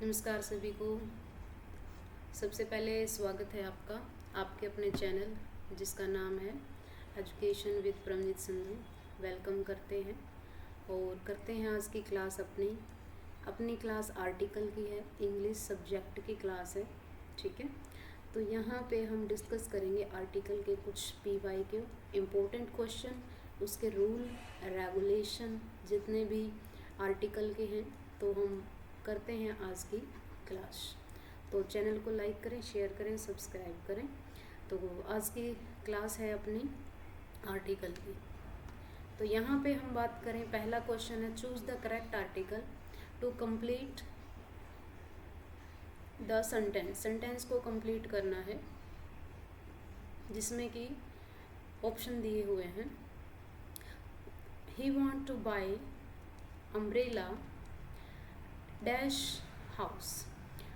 नमस्कार सभी को। सबसे पहले स्वागत है आपका आपके अपने चैनल जिसका नाम है एजुकेशन विद प्रमजीत संधू। वेलकम करते हैं और करते हैं आज की क्लास अपनी क्लास आर्टिकल की है, इंग्लिश सब्जेक्ट की क्लास है। ठीक है, तो यहाँ पे हम डिस्कस करेंगे आर्टिकल के कुछ PYQ इम्पोर्टेंट क्वेश्चन, उसके रूल रेगुलेशन जितने भी आर्टिकल के हैं, तो हम करते हैं आज की क्लास। तो चैनल को लाइक करें, शेयर करें, सब्सक्राइब करें। तो आज की क्लास है अपनी आर्टिकल की। तो यहाँ पे हम बात करें, पहला क्वेश्चन है choose the correct article to complete the sentence को कंप्लीट करना है, जिसमें कि ऑप्शन दिए हुए हैं। He want to buy umbrella dash house.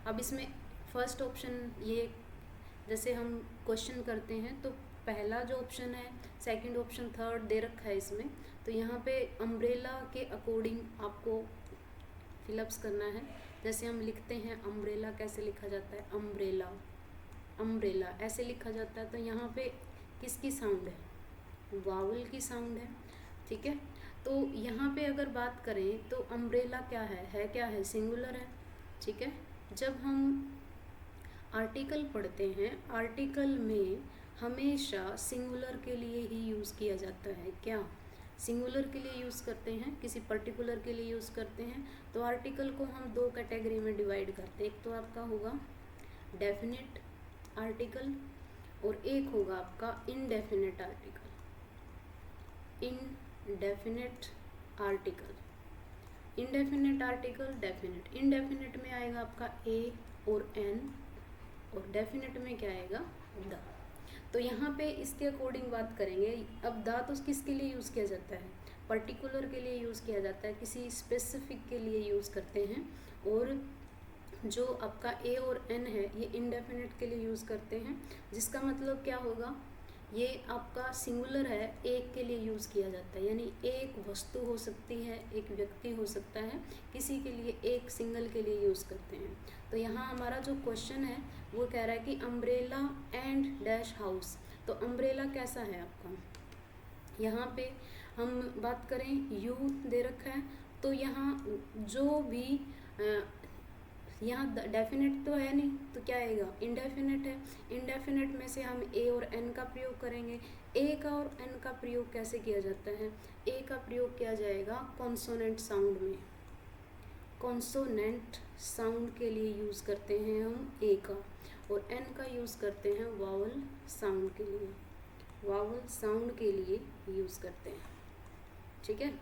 अब इसमें फर्स्ट ऑप्शन, ये जैसे हम क्वेश्चन करते हैं तो पहला जो ऑप्शन है, सेकंड ऑप्शन, थर्ड दे रखा है इसमें। तो यहाँ पे अम्ब्रेला के अकॉर्डिंग आपको फिलअप्स करना है। जैसे हम लिखते हैं अम्ब्रेला, कैसे लिखा जाता है, अम्ब्रेला, अम्ब्रेला ऐसे लिखा जाता है। तो यहाँ पे किसकी साउंड है, वावल की साउंड है। ठीक है, तो यहाँ पे अगर बात करें तो अम्ब्रेला क्या है क्या है, सिंगुलर है। ठीक है, जब हम आर्टिकल पढ़ते हैं, आर्टिकल में हमेशा सिंगुलर के लिए ही यूज़ किया जाता है। क्या सिंगुलर के लिए यूज़ करते हैं, किसी पर्टिकुलर के लिए यूज़ करते हैं। तो आर्टिकल को हम दो कैटेगरी में डिवाइड करते हैं। एक तो आपका होगा डेफिनेट आर्टिकल और एक होगा आपका indefinite article. Indefinite article, indefinite article, definite. Indefinite में आएगा आपका ए और एन, और डेफिनेट में क्या आएगा, द। तो यहाँ पे इसके अकॉर्डिंग बात करेंगे। अब द तो किसके लिए यूज़ किया जाता है, पर्टिकुलर के लिए यूज़ किया जाता है, किसी स्पेसिफिक के लिए यूज़ करते हैं। और जो आपका ए और एन है, ये इनडेफिनेट के लिए यूज़ करते हैं। जिसका मतलब क्या होगा, ये आपका सिंगुलर है, एक के लिए यूज़ किया जाता है। यानी एक वस्तु हो सकती है, एक व्यक्ति हो सकता है, किसी के लिए एक सिंगल के लिए यूज़ करते हैं। तो यहाँ हमारा जो क्वेश्चन है वो कह रहा है कि अम्ब्रेला एंड डैश हाउस। तो अम्ब्रेला कैसा है आपका, यहाँ पे हम बात करें, यू दे रखा है। तो यहाँ जो भी यहाँ डेफिनेट तो है नहीं, तो क्या आएगा, इनडेफिनेट है। इनडेफिनेट में से हम ए और एन का प्रयोग करेंगे। ए का और एन का प्रयोग कैसे किया जाता है, ए का प्रयोग किया जाएगा कॉन्सोनेंट साउंड में। कॉन्सोनेंट साउंड के लिए यूज़ करते हैं हम ए का, और एन का यूज़ करते हैं वावल साउंड के लिए, वावल साउंड के लिए यूज़ करते हैं। ठीक है,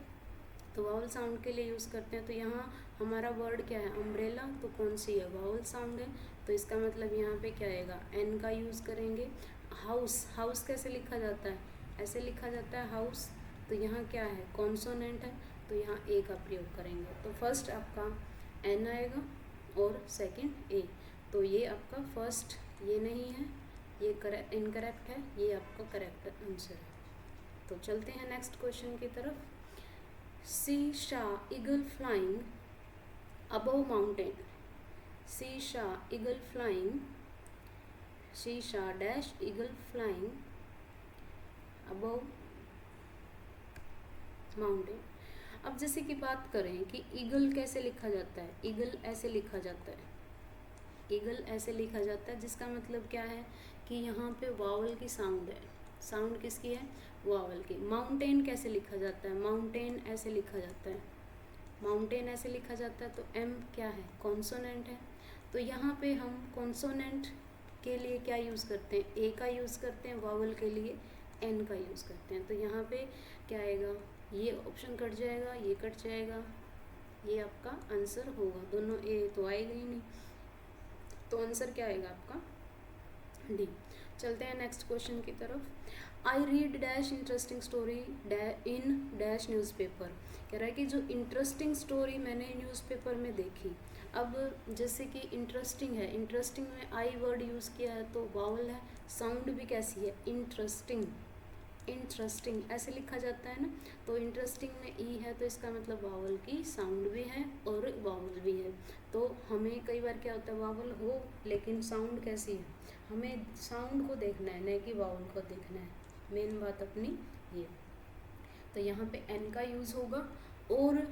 तो वावल साउंड के लिए यूज़ करते हैं। तो यहाँ हमारा वर्ड क्या है, अम्ब्रेला, तो कौन सी है, वावल साउंड है। तो इसका मतलब यहाँ पे क्या आएगा, एन का यूज़ करेंगे। हाउस, हाउस कैसे लिखा जाता है, ऐसे लिखा जाता है हाउस। तो यहाँ क्या है, कॉन्सोनेंट है, तो यहाँ ए का प्रयोग करेंगे। तो फर्स्ट आपका एन आएगा और सेकंड ए। तो ये आपका फर्स्ट ये नहीं है, ये इनकरेक्ट है, ये आपका करेक्ट आंसर है। तो चलते हैं नेक्स्ट क्वेश्चन की तरफ। See saw eagle flying above mountain. See saw eagle flying. See saw dash eagle flying above mountain. अब जैसे कि बात करें कि ईगल कैसे लिखा जाता है, ईगल ऐसे लिखा जाता है, ईगल ऐसे लिखा जाता है। जिसका मतलब क्या है कि यहाँ पे वावल की साउंड है। साउंड किसकी है, वावल की। माउंटेन कैसे लिखा जाता है, माउंटेन ऐसे लिखा जाता है, माउंटेन ऐसे लिखा जाता है। तो एम क्या है, कॉन्सोनेंट है। तो यहाँ पे हम कॉन्सोनेंट के लिए क्या यूज़ करते हैं, ए का यूज़ करते हैं, वावल के लिए एन का यूज़ करते हैं। तो यहाँ पे क्या आएगा, ये ऑप्शन कट जाएगा, ये कट जाएगा, ये आपका आंसर होगा। दोनों ए तो आएगा ही नहीं, तो आंसर क्या आएगा आपका, डी। चलते हैं नेक्स्ट क्वेश्चन की तरफ। I read dash interesting story in dash newspaper. कह रहा है कि जो इंटरेस्टिंग स्टोरी मैंने न्यूज़पेपर में देखी। अब जैसे कि इंटरेस्टिंग है, इंटरेस्टिंग में आई वर्ड यूज़ किया है, तो वावल है, साउंड भी कैसी है, इंटरेस्टिंग। इंटरेस्टिंग ऐसे लिखा जाता है ना, तो इंटरेस्टिंग में ई है तो इसका मतलब वावल की साउंड भी है और वावल भी है। तो हमें कई बार क्या होता है वावल हो लेकिन साउंड कैसी है, हमें साउंड को देखना है, न कि वावल को देखना है, मेन बात अपनी ये। तो यहाँ पे एन का यूज़ होगा। और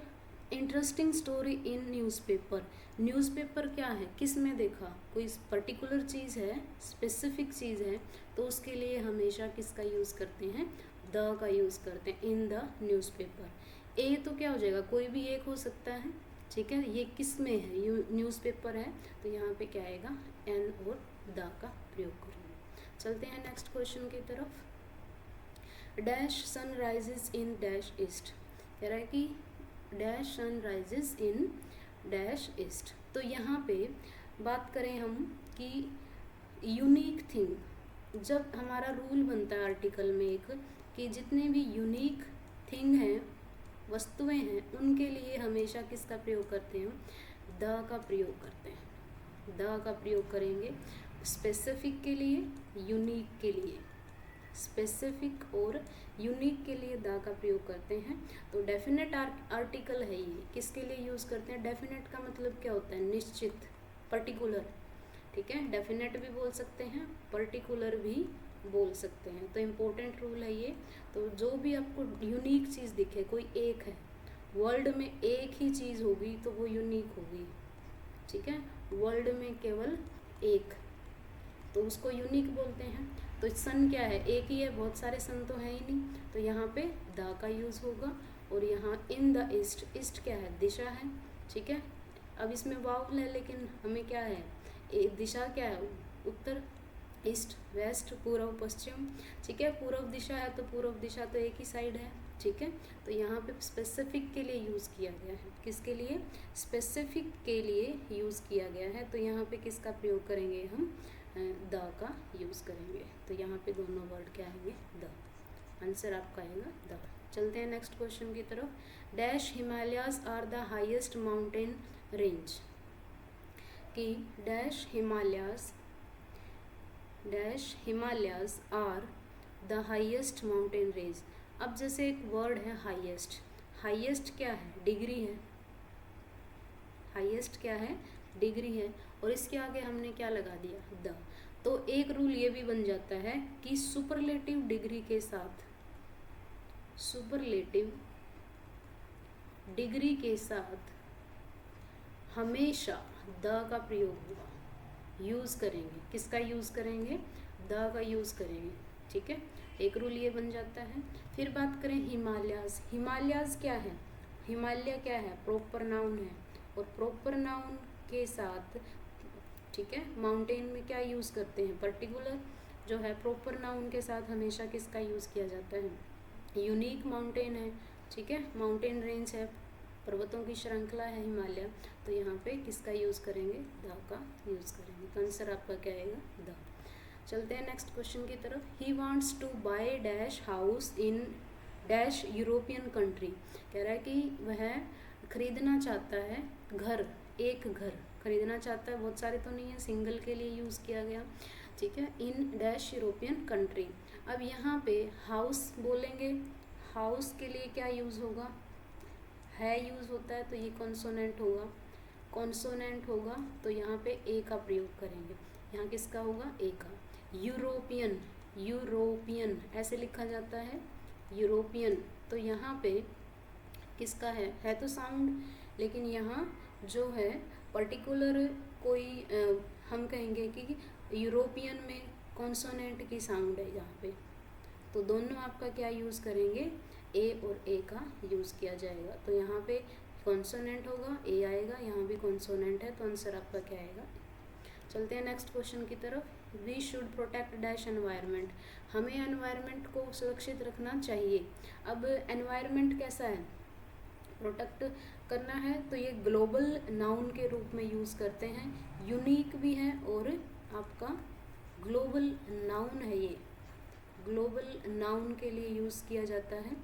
interesting story in newspaper, newspaper क्या है, किस में देखा, कोई पर्टिकुलर चीज़ है, स्पेसिफिक चीज़ है, तो उसके लिए हमेशा किसका यूज़ करते हैं, द का यूज़ करते हैं, इन द न्यूज़पेपर। ए तो क्या हो जाएगा, कोई भी एक हो सकता है, ठीक है, ये किस में है, न्यूज़पेपर है, तो यहाँ पे क्या आएगा, एन और द का प्रयोग करेंगे। चलते हैं नेक्स्ट क्वेश्चन की तरफ। Dash sun rises in dash east, कह रहा है कि dash sun rises in dash east. तो यहाँ पे बात करें हम कि यूनिक थिंग, जब हमारा रूल बनता है आर्टिकल में एक कि जितने भी यूनिक थिंग हैं, वस्तुएं हैं, उनके लिए हमेशा किसका प्रयोग करते हैं, द का प्रयोग करते हैं, द का प्रयोग करेंगे। स्पेसिफिक के लिए, यूनिक के लिए, स्पेसिफिक और यूनिक के लिए द का प्रयोग करते हैं। तो डेफिनेट आर्टिकल है ये, किसके लिए यूज़ करते हैं, डेफिनेट का मतलब क्या होता है, निश्चित, पर्टिकुलर, ठीक है, डेफिनेट भी बोल सकते हैं, पर्टिकुलर भी बोल सकते हैं। तो इम्पोर्टेंट रूल है ये। तो जो भी आपको यूनिक चीज़ दिखे, कोई एक है, वर्ल्ड में एक ही चीज़ होगी तो वो यूनिक होगी, ठीक है, वर्ल्ड में केवल एक, तो उसको यूनिक बोलते हैं। तो सन क्या है, एक ही है, बहुत सारे सन तो हैं ही नहीं, तो यहाँ पे द का यूज़ होगा। और यहाँ इन द ईस्ट, ईस्ट क्या है, दिशा है, ठीक है। अब इसमें वावल है लेकिन हमें क्या है, दिशा क्या है, उत्तर, ईस्ट, वेस्ट, पूर्व, पश्चिम, ठीक है, पूर्व दिशा है तो पूर्व दिशा तो एक ही साइड है, ठीक है। तो यहाँ पे स्पेसिफिक के लिए यूज़ किया गया है, किसके लिए, स्पेसिफिक के लिए यूज़ किया गया है। तो यहाँ पे किसका प्रयोग करेंगे हम, द का यूज़ करेंगे। तो यहाँ पे दोनों वर्ड क्या आएंगे, द, आंसर आपका आएगा द। चलते हैं नेक्स्ट क्वेश्चन की तरफ। Dash Himalayas are the highest mountain range, कि dash Himalayas are the highest mountain range. अब जैसे एक वर्ड है हाईएस्ट, हाईएस्ट क्या है, डिग्री है, हाईएस्ट क्या है, डिग्री है, और इसके आगे हमने क्या लगा दिया, द। तो एक रूल ये भी बन जाता है कि सुपरलेटिव डिग्री के साथ, सुपरलेटिव डिग्री के साथ हमेशा द का प्रयोग होगा, यूज़ करेंगे, किसका यूज़ करेंगे, द का यूज़ करेंगे, ठीक है, एक रूल ये बन जाता है। फिर बात करें हिमालयाज, हिमालयाज क्या है, हिमालय क्या है, प्रॉपर नाउन है, और प्रॉपर नाउन के साथ, ठीक है, माउंटेन में क्या यूज़ करते हैं, पर्टिकुलर, जो है प्रॉपर नाउन के साथ हमेशा किसका यूज़ किया जाता है, यूनिक माउंटेन है, ठीक है, माउंटेन रेंज है, पर्वतों की श्रृंखला है हिमालय, तो यहाँ पे किसका यूज़ करेंगे, द का यूज़ करेंगे। तो आंसर आपका क्या आएगा, द। चलते हैं नेक्स्ट क्वेश्चन की तरफ। He wants to buy dash house in dash European country, कह रहा है कि वह खरीदना चाहता है घर, एक घर खरीदना चाहता है, बहुत सारे तो नहीं है, सिंगल के लिए यूज़ किया गया, ठीक है, इन डैश यूरोपियन कंट्री। अब यहाँ पे हाउस बोलेंगे, हाउस के लिए क्या यूज़ होगा, है यूज़ होता है, तो ये कॉन्सोनेंट होगा, कॉन्सोनेंट होगा, तो यहाँ पे ए का प्रयोग करेंगे, यहाँ किसका होगा, ए का। यूरोपियन, यूरोपियन ऐसे लिखा जाता है, यूरोपियन, तो यहाँ पे किसका है तो साउंड, लेकिन यहाँ जो है पर्टिकुलर कोई हम कहेंगे कि यूरोपियन में कॉन्सोनेंट की साउंड है यहाँ पे, तो दोनों आपका क्या यूज़ करेंगे, ए और ए का यूज़ किया जाएगा। तो यहाँ पे कॉन्सोनेंट होगा, ए आएगा, यहाँ भी कॉन्सोनेंट है, तो आंसर आपका क्या आएगा। चलते हैं नेक्स्ट क्वेश्चन की तरफ। We should protect dash environment, हमें एनवायरनमेंट को सुरक्षित रखना चाहिए। अब एनवायरनमेंट कैसा है, प्रोटेक्ट करना है, तो ये ग्लोबल नाउन के रूप में यूज़ करते हैं, यूनिक भी है और आपका ग्लोबल नाउन है, ये ग्लोबल नाउन के लिए यूज़ किया जाता है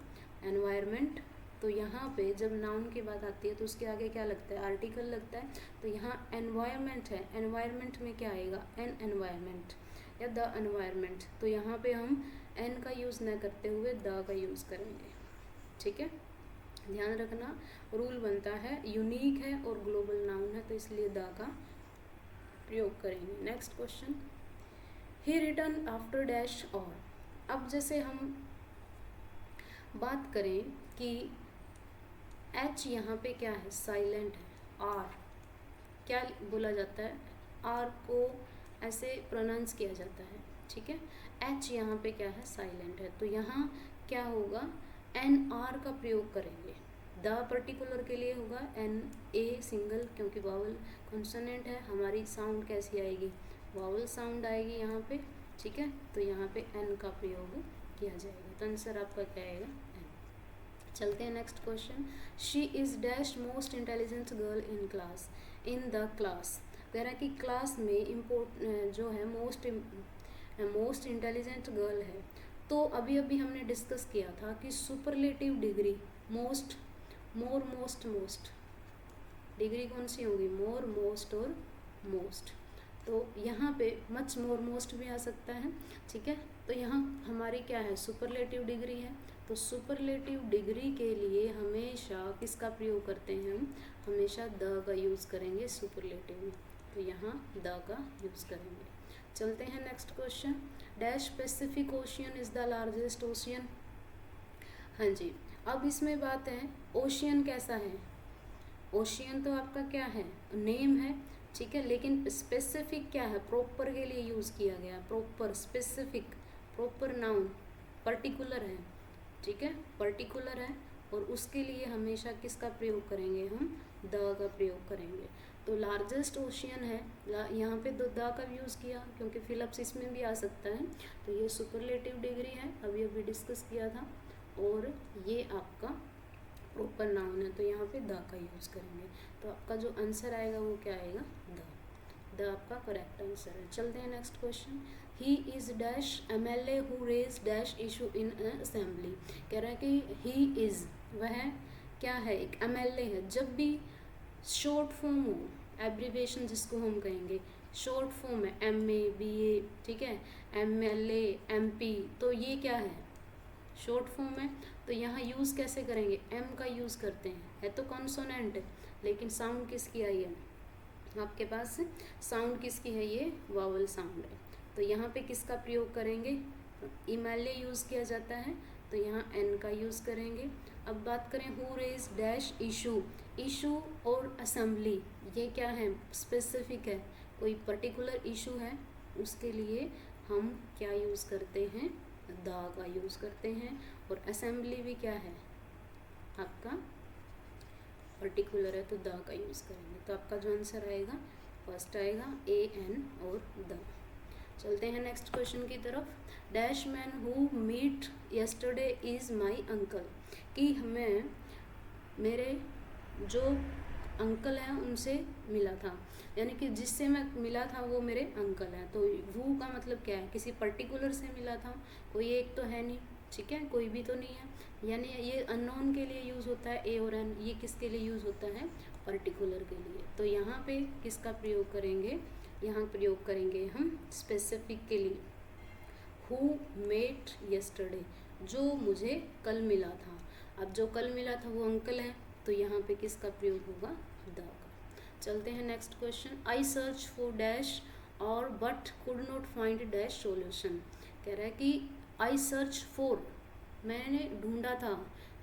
एनवायरनमेंट। तो यहाँ पे जब नाउन की बात आती है तो उसके आगे क्या लगता है, आर्टिकल लगता है, तो यहाँ एनवायरनमेंट है, एनवायरनमेंट में क्या आएगा, एन एनवायरनमेंट या द एनवायरनमेंट, तो यहाँ पे हम एन का यूज़ न करते हुए द का यूज़ करेंगे। ठीक है, ध्यान रखना, रूल बनता है, यूनिक है और ग्लोबल नाउन है, तो इसलिए द का प्रयोग करेंगे। नेक्स्ट क्वेश्चन, ही रिटर्न आफ्टर डैश और। अब जैसे हम बात करें कि एच यहाँ पे क्या है, साइलेंट है, आर क्या बोला जाता है, आर को ऐसे प्रोनाउंस किया जाता है। ठीक है, एच यहाँ पे क्या है, साइलेंट है, तो यहाँ क्या होगा, एन आर का प्रयोग करेंगे। द पर्टिकुलर के लिए होगा एन ए सिंगल, क्योंकि वावल कॉन्सोनेंट है, हमारी साउंड कैसी आएगी, वावल साउंड आएगी यहाँ पे। ठीक है, तो यहाँ पे एन का प्रयोग किया जाएगा, तो आंसर आपका क्या आएगा, एन। चलते हैं next question, she is dash most intelligent girl in class, in the class. कह रहा है कि क्लास में जो है मोस्ट इंटेलिजेंट गर्ल है। तो अभी अभी हमने डिस्कस किया था कि सुपरलेटिव डिग्री मोस्ट, मोर, मोस्ट डिग्री कौन सी होगी, मोर, मोस्ट और मोस्ट। तो यहाँ पे मच, मोर, मोस्ट भी आ सकता है। ठीक है, तो यहाँ हमारी क्या है, सुपरलेटिव डिग्री है, तो सुपरलेटिव डिग्री के लिए हमेशा किसका प्रयोग करते हैं हम, हमेशा द का यूज़ करेंगे सुपरलेटिव में, तो यहाँ द का यूज़ करेंगे। चलते हैं next question, dash Pacific ocean is the largest ocean. हाँ जी, अब इसमें बात है, ओशियन कैसा है, ओशियन तो आपका क्या है, नेम है। ठीक है, लेकिन स्पेसिफिक क्या है, प्रॉपर के लिए यूज़ किया गया, proper, specific, proper noun, particular है। ठीक है, पर्टिकुलर है, और उसके लिए हमेशा किसका प्रयोग करेंगे हम, द का प्रयोग करेंगे। तो लार्जेस्ट ओशियन है, यहाँ पे द का यूज़ किया, क्योंकि फिलअप्स इसमें भी आ सकता है, तो ये सुपरलेटिव डिग्री है, अभी अभी डिस्कस किया था, और ये आपका प्रॉपर नाउन है, तो यहाँ पे द का यूज़ करेंगे, तो आपका जो आंसर आएगा वो क्या आएगा, द आपका करेक्ट आंसर है। चलते हैं next question, he is dash MLA who raise dash issue in assembly. कह रहा है कि ही इज़, वह क्या है, एक MLA है। जब भी शॉर्ट फॉर्म हो, एब्रीवेशन जिसको हम कहेंगे, शॉर्ट फॉर्म है MA BA, ठीक है, MLA MP, तो ये क्या है, शॉर्ट फॉर्म है, तो यहाँ यूज़ कैसे करेंगे, एम का यूज़ करते हैं, है तो कॉन्सोनेंट, लेकिन साउंड किसकी आई है आपके पास, साउंड किसकी है, ये वावल साउंड है, तो यहाँ पे किसका प्रयोग करेंगे, इमैले यूज़ किया जाता है, तो यहाँ एन का यूज़ करेंगे। अब बात करें who raise dash issue, issue और असेंबली ये क्या है, स्पेसिफिक है, कोई पर्टिकुलर इशू है, उसके लिए हम क्या यूज़ करते हैं, द का यूज़ करते हैं, और असेंबली भी क्या है आपका पर्टिकुलर है, तो द का यूज़ करेंगे, तो आपका जो आंसर आएगा फर्स्ट आएगा AN और द। चलते हैं नेक्स्ट क्वेश्चन की तरफ, dash man who meet yesterday is my uncle, कि हमें मेरे जो अंकल हैं उनसे मिला था, यानी कि जिससे मैं मिला था वो मेरे अंकल हैं, तो वो का मतलब क्या है, किसी पर्टिकुलर से मिला था, कोई एक तो है नहीं, ठीक है, कोई भी तो नहीं है, यानी ये अननोन के लिए यूज़ होता है ए और एन, ये किसके लिए यूज़ होता है, पर्टिकुलर के लिए, तो यहाँ पे किसका प्रयोग करेंगे, यहाँ प्रयोग करेंगे हम स्पेसिफिक के लिए, हु मेट यस्टरडे, जो मुझे कल मिला था। अब जो कल मिला था वो अंकल है, तो यहाँ पे किसका प्रयोग होगा, द का। चलते हैं next question, I search for dash or but could not find dash solution. कह रहा है कि आई सर्च फॉर, मैंने ढूंढा था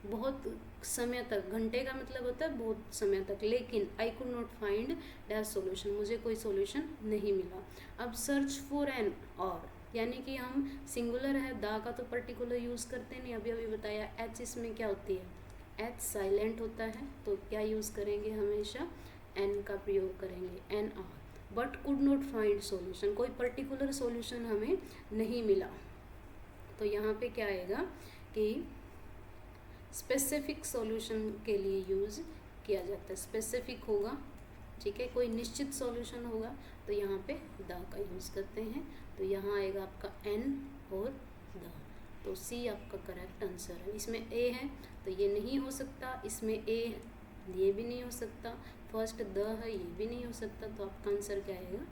बहुत समय तक, घंटे का मतलब होता है बहुत समय तक, लेकिन I could not find dash solution, मुझे कोई सॉल्यूशन नहीं मिला। अब सर्च फॉर एन और, यानी कि हम सिंगुलर है, दा का तो पर्टिकुलर यूज़ करते नहीं, अभी अभी बताया, एच इसमें क्या होती है, एच साइलेंट होता है, तो क्या यूज़ करेंगे, हमेशा एन का प्रयोग करेंगे, एन आर। But could not find solution, कोई पर्टिकुलर सॉल्यूशन हमें नहीं मिला, तो यहाँ पे क्या आएगा कि स्पेसिफिक सॉल्यूशन के लिए यूज़ किया जाता है, स्पेसिफिक होगा, ठीक है, कोई निश्चित सॉल्यूशन होगा, तो यहाँ पे द का यूज़ करते हैं, तो यहाँ आएगा आपका एन और द, तो सी आपका करेक्ट आंसर है। इसमें ए है तो ये नहीं हो सकता, इसमें ए है ये भी नहीं हो सकता, फर्स्ट द है ये भी नहीं हो सकता, तो आपका आंसर क्या आएगा।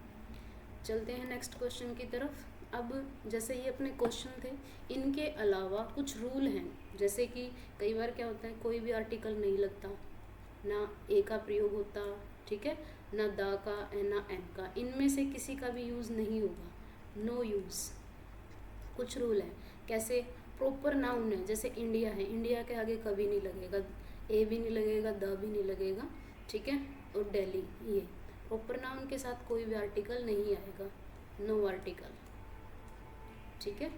चलते हैं नेक्स्ट क्वेश्चन की तरफ, अब जैसे ये अपने क्वेश्चन थे, इनके अलावा कुछ रूल हैं, जैसे कि कई बार क्या होता है कोई भी आर्टिकल नहीं लगता, ना ए का प्रयोग होता, ठीक है, ना द का ना एन का, इनमें से किसी का भी यूज़ नहीं होगा, नो यूज़। कुछ रूल है, कैसे, प्रॉपर नाउन है, जैसे इंडिया है, इंडिया के आगे कभी नहीं लगेगा, ए भी नहीं लगेगा, द भी नहीं लगेगा, ठीक है, और दिल्ली, ये प्रॉपर नाउन के साथ कोई भी आर्टिकल नहीं आएगा, नो आर्टिकल, ठीक है।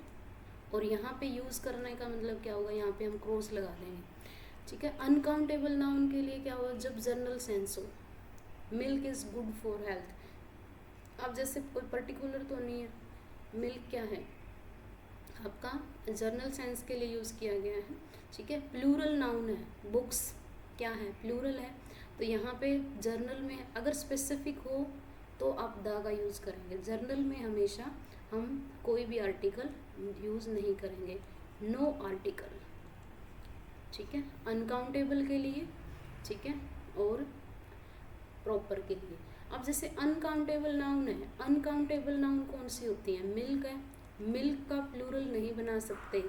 और यहाँ पे यूज़ करने का मतलब क्या होगा, यहाँ पे हम क्रॉस लगा देंगे, ठीक है। अनकाउंटेबल नाउन के लिए क्या होगा, जब जनरल सेंस हो, milk is good for health, अब जैसे कोई पर्टिकुलर तो नहीं है, मिल्क क्या है आपका जर्नल सेंस के लिए यूज़ किया गया है, ठीक है। प्लूरल नाउन है, बुक्स क्या है, प्लूरल है, तो यहाँ पे जर्नल में अगर स्पेसिफिक हो तो आप द का यूज़ करेंगे, जर्नल में हमेशा हम कोई भी आर्टिकल यूज़ नहीं करेंगे, नो आर्टिकल, ठीक है, अनकाउंटेबल के लिए, ठीक है, और प्रॉपर के लिए। अब जैसे अनकाउंटेबल नाउन है, अनकाउंटेबल नाउन कौन सी होती है, मिल्क है, मिल्क का प्लूरल नहीं बना सकते,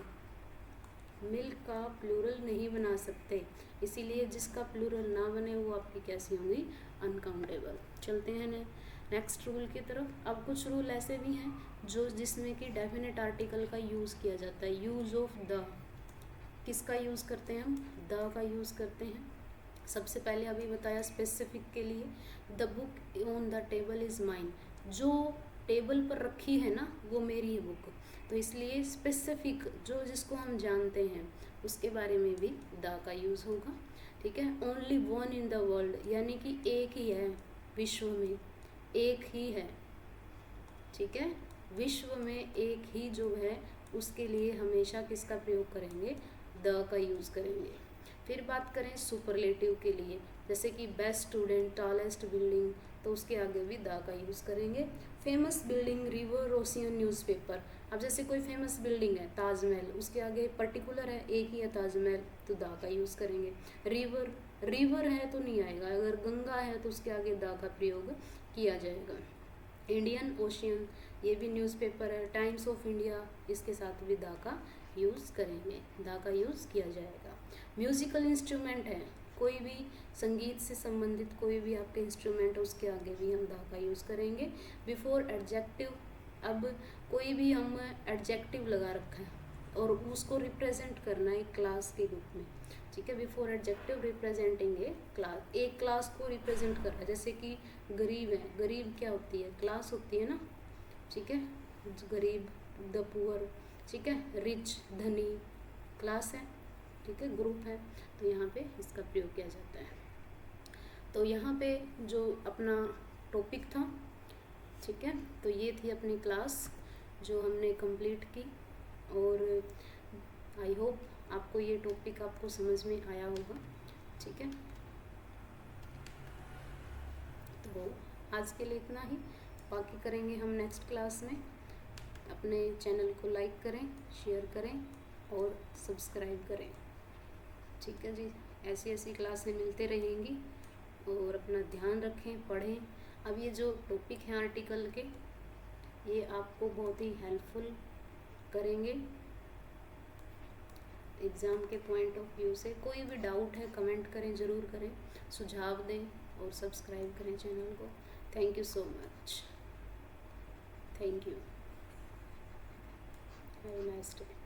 मिल्क का प्लूरल नहीं बना सकते, इसीलिए जिसका प्लूरल ना बने वो आपकी कैसी होंगी, अनकाउंटेबल। चलते हैं नेक्स्ट रूल की तरफ। अब कुछ रूल ऐसे भी हैं जो जिसमें कि डेफिनेट आर्टिकल का यूज़ किया जाता है, यूज़ ऑफ द, किसका यूज़ करते हैं हम, द का यूज़ करते हैं। सबसे पहले अभी बताया स्पेसिफिक के लिए, the book on the table is mine, जो टेबल पर रखी है ना वो मेरी है बुक, तो इसलिए स्पेसिफिक जो जिसको हम जानते हैं उसके बारे में भी द का यूज़ होगा, ठीक है। Only one in the world, यानी कि एक ही है विश्व में, एक ही है, ठीक है, विश्व में एक ही जो है, उसके लिए हमेशा किसका प्रयोग करेंगे, द का यूज़ करेंगे। फिर बात करें सुपरलेटिव के लिए, जैसे कि बेस्ट स्टूडेंट, टॉलेस्ट बिल्डिंग, तो उसके आगे भी द का यूज़ करेंगे। Famous building, river, ocean, newspaper, अब जैसे कोई फेमस बिल्डिंग है ताजमहल, उसके आगे पर्टिकुलर है एक ही है ताजमहल, तो द का यूज़ करेंगे। रिवर, रिवर है तो नहीं आएगा, अगर गंगा है तो उसके आगे द का प्रयोग किया जाएगा। इंडियन ओशियन, ये भी न्यूज़पेपर है। टाइम्स ऑफ इंडिया, इसके साथ भी द का यूज़ करेंगे, द का यूज़ किया जाएगा। म्यूज़िकल इंस्ट्रूमेंट है, कोई भी संगीत से संबंधित कोई भी आपके इंस्ट्रूमेंट है उसके आगे भी हम द का यूज़ करेंगे। बिफोर एडजेक्टिव, अब कोई भी हम एडजेक्टिव लगा रखा है और उसको रिप्रेजेंट करना है क्लास के रूप में, ठीक है। बिफोर एडजेक्टिव रिप्रेजेंटिंग ए क्लास, एक क्लास को रिप्रेजेंट कर रहा है, जैसे कि गरीब है, गरीब क्या होती है, क्लास होती है ना, ठीक है, गरीब द पुअर, ठीक है, रिच धनी, क्लास है, ठीक है, ग्रुप है, तो यहाँ पे इसका प्रयोग किया जाता है। तो यहाँ पे जो अपना टॉपिक था, ठीक है, तो ये थी अपनी क्लास जो हमने कंप्लीट की, और आई होप आपको ये टॉपिक आपको समझ में आया होगा, ठीक है। तो आज के लिए इतना ही, बाकी करेंगे हम नेक्स्ट क्लास में। अपने चैनल को लाइक करें, शेयर करें और सब्सक्राइब करें, ठीक है जी। ऐसी ऐसी क्लासें मिलते रहेंगी, और अपना ध्यान रखें, पढ़ें। अब ये जो टॉपिक हैं आर्टिकल के, ये आपको बहुत ही हेल्पफुल करेंगे एग्ज़ाम के पॉइंट ऑफ व्यू से। कोई भी डाउट है कमेंट करें, ज़रूर करें, सुझाव दें और सब्सक्राइब करें चैनल को। Thank you so much, thank you, have a nice day.